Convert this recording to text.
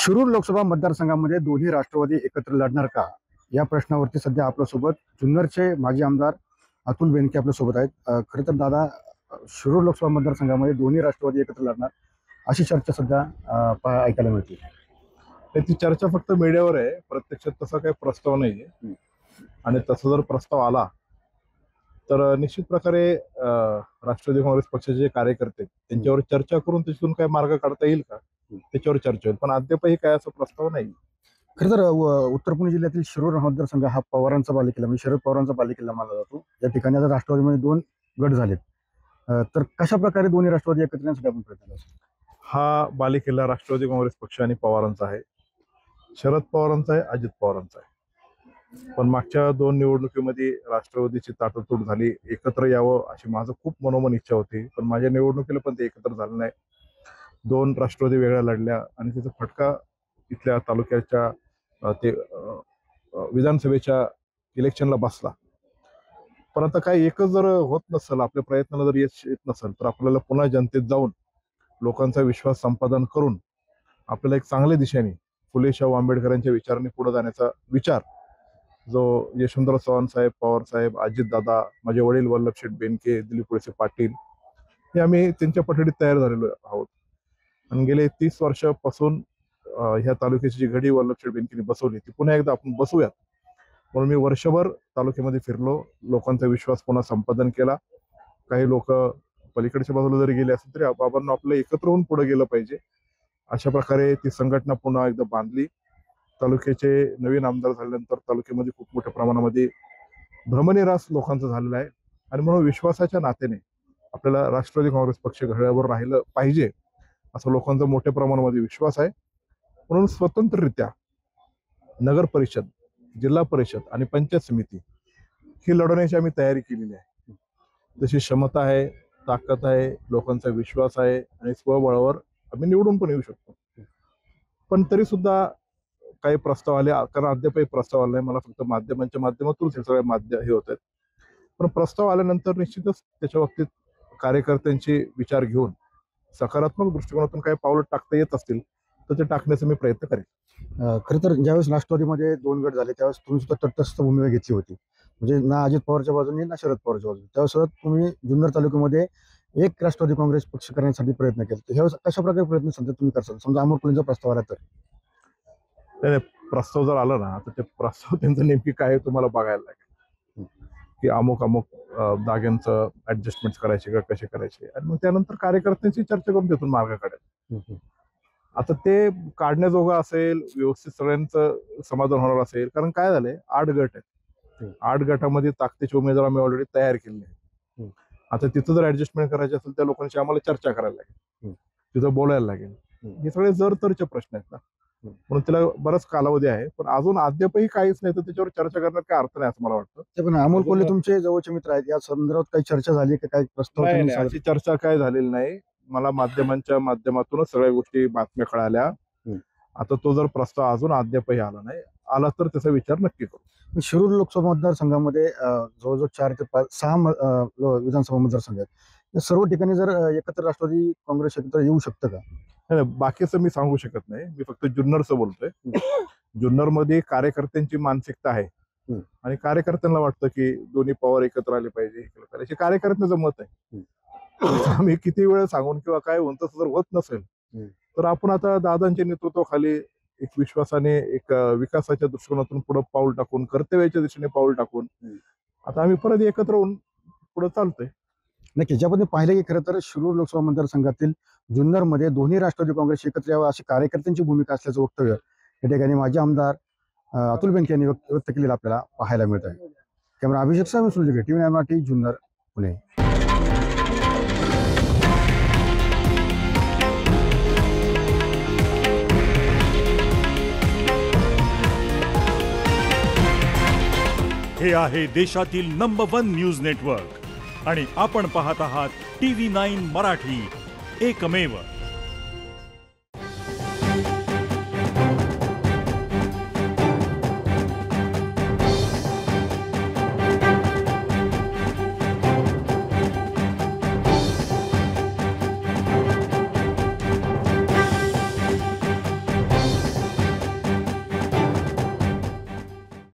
शिरूर लोकसभा मतदारसंघामध्ये दोन्ही राष्ट्रवादी एकत्र लढणार का या प्रश्नावरती सध्या आपल्यासोबत जुन्नरचे माजी आमदार अतुल बेनके आपल्यासोबत आहेत। खरं तर दादा, शिरूर लोकसभा मतदारसंघामध्ये दोन्ही राष्ट्रवादी एकत्र लढणार अशी चर्चा सध्या ऐकायला मिळते। ती चर्चा फक्त मीडियावर आहे, प्रत्यक्षात तसा काही प्रस्ताव नाहीये। आणि तसा जर प्रस्ताव आला तर निश्चित प्रकारे राष्ट्रवादी काँग्रेस पक्षाचे जे कार्यकर्ते त्यांच्यावर चर्चा करून त्याच्यातून काय मार्ग काढता येईल का त्याच्यावर चर्चा होईल, पण अद्यापही काय असा प्रस्ताव नाही। खरं तर उत्तर पुणे जिल्ह्यातील शिरूर मतदारसंघ हा पवारांचा बालेकिल्ला म्हणजे शरद पवारांचा बालेकिल्ला मानला जातो। या ठिकाणी आता राष्ट्रवादीमध्ये दोन गट झालेत, तर कशा प्रकारे दोन्ही राष्ट्रवादी एकत्र येण्यासाठी आपण प्रयत्न करतो? हा बालेकिल्ला राष्ट्रवादी काँग्रेस पक्ष आणि पवारांचा आहे, शरद पवारांचा आहे, अजित पवारांचा आहे। पण मागच्या दोन निवडणुकीमध्ये राष्ट्रवादीची ताटातूट झाली, एकत्र यावं अशी माझं खूप मनोमन इच्छा होती, पण माझ्या निवडणुकीला पण ते एकत्र झालं नाही। दोन राष्ट्रवादी वेगळ्या लढल्या आणि त्याचा फटका इथल्या तालुक्याच्या ते विधानसभेच्या इलेक्शनला बसला। पण आता काय एकच जर होत नसेल, आपल्या प्रयत्नाला जर यश येत नसेल, तर आपल्याला पुन्हा जनतेत जाऊन लोकांचा विश्वास संपादन करून आपल्याला एक चांगल्या दिशेने फुले शाहू आंबेडकरांच्या विचारांनी पुढे जाण्याचा विचार जो यशवंतराव चव्हाण साहेब, पवार साहेब, अजितदादा, माझे वडील वल्लभशेठ बेनके, दिलीप वळसे पाटील हे आम्ही त्यांच्या पठडीत तयार झालेलो आहोत। आणि गेले 30 वर्षापासून ह्या तालुक्याची जी घडी वल्लभशेठ बेनकेंनी बसवली ती पुन्हा एकदा आपण बसवूयात म्हणून मी वर्षभर तालुक्यामध्ये फिरलो, लोकांचा विश्वास पुन्हा संपादन केला। काही लोक पलीकडच्या बाजूला जरी गेले असतील तरी बाबांना आपलं एकत्र होऊन पुढे गेलं पाहिजे अशा प्रकारे ती संघटना पुन्हा एकदा बांधली। तालुक्याचे नवीन आमदार झाल्यानंतर तालुक्यामध्ये खूप मोठ्या प्रमाणामध्ये भ्रमनिरास लोकांचा झालेला आहे आणि म्हणून विश्वासाच्या नात्याने आपल्याला राष्ट्रवादी काँग्रेस पक्ष घड्याळावर राहिलं पाहिजे असं लोकांचा मोठ्या प्रमाणामध्ये विश्वास आहे। म्हणून स्वतंत्ररित्या नगर परिषद, जिल्हा परिषद आणि पंचायत समिती ही लढवण्याची आम्ही तयारी केलेली आहे। जशी क्षमता आहे, ताकद आहे, लोकांचा विश्वास आहे आणि स्वबळावर आम्ही निवडून पण येऊ शकतो। पण तरी सुद्धा काही प्रस्ताव आले, कारण अद्यापही प्रस्ताव आला नाही, मला फक्त माध्यमांच्या माध्यमातून हे सगळे हे होत आहेत। पण प्रस्ताव आल्यानंतर निश्चितच त्याच्या बाबतीत कार्यकर्त्यांचे विचार घेऊन सकारात्मक दृष्टिकोनातून काही पावलं टाकता येत असतील तर ते टाकण्याचा मी प्रयत्न करेन। खरं तर ज्यावेळेस राष्ट्रवादीमध्ये दोन गट झाले त्यावेळेस तुम्ही सुद्धा तटस्थ भूमिका घेतली होती, म्हणजे ना अजित पवारच्या बाजूने ना शरद पवारच्या बाजूने, त्यावेळेस तुम्ही जुन्नर तालुक्यामध्ये एक राष्ट्रवादी काँग्रेस पक्ष करण्यासाठी प्रयत्न केला। ह्यावेळेस कशा प्रकारे प्रयत्न समजा तुम्ही करसाल, समजा अमोल कोल्हेंचा प्रस्ताव आला तर? प्रस्ताव जर आला ना तर ते प्रस्ताव त्यांचं नेमकी काय तुम्हाला बघायला लागेल की अमुक जागांचं ऍडजस्टमेंट करायचे का कसे करायचे, आणि मग त्यानंतर कार्यकर्त्यांची चर्चा करून त्यातून मार्ग काढेल। आता ते काढण्याजोगं असेल, व्यवस्थित सगळ्यांचं समाधान होणार असेल, कारण काय झालंय 8 गट आहेत, 8 गटामध्ये ताकदीचे उमेदवार आम्ही ऑलरेडी तयार केले आहेत। आता तिथं जर ऍडजस्टमेंट करायचे असेल त्या लोकांशी आम्हाला चर्चा करायला लागेल, तिथं बोलायला लागेल। हे सगळे जर प्रश्न आहेत ना, म्हणून त्याला बराच कालावधी आहे, पण अजून अद्यापही काहीच नाही, तर त्याच्यावर चर्चा करण्यात काय अर्थ नाही असं मला वाटतं। पण अमोल कोल्हे तुमचे जवळचे मित्र आहेत, या संदर्भात काही चर्चा झाली की काही प्रस्ताव? अशी चर्चा काय झालेली नाही, मला माध्यमांच्या माध्यमातूनच सगळ्या गोष्टी बातम्या कळाल्या। आता तो जर प्रस्ताव अजून अद्यापही आला नाही, आला तर त्याचा विचार नक्की करू। शिरूर लोकसभा मतदारसंघामध्ये जवळजवळ 4 ते 6 विधानसभा मतदारसंघ आहेत, सर्व ठिकाणी जर एकत्र राष्ट्रवादी काँग्रेस एकत्र येऊ शकतं का? बाकीचं मी सांगू शकत नाही, मी फक्त जुन्नरचं बोलतोय। जुन्नर मध्ये कार्यकर्त्यांची मानसिकता आहे आणि कार्यकर्त्यांना वाटतं की दोन्ही पॉवर एकत्र आले पाहिजे, हे केलं पाहिजे, कार्यकर्त्यांचं मत आहे। आम्ही किती वेळ सांगून किंवा काय होतं जर होत नसेल तर आपण आता दादांच्या नेतृत्वाखाली एक विश्वासाने एक विकासाच्या दृष्टिकोनातून पुढे पाऊल टाकून, कर्तव्याच्या दिशेने पाऊल टाकून आता आम्ही परत एकत्र होऊन पुढे चालतोय। नक्की, ज्यामध्ये पाहिलं की खरं तर शिरूर लोकसभा मतदारसंघातील जुन्नरमध्ये दोन्ही राष्ट्रवादी काँग्रेस एकत्र यावं अशी कार्यकर्त्यांची भूमिका असल्याचं वक्तव्य या ठिकाणी माजी आमदार अतुल बेनके यांनी व्यक्त केलेलं आपल्याला पाहायला मिळत आहे। कॅमेरा अभिषेक सुलजगे, TV9 मराठी, जुन्नर, पुणे। हे आहे देशातील नंबर 1 न्यूज नेटवर्क आणि आपण पाहत आहात TV9 मराठी, एकमेव।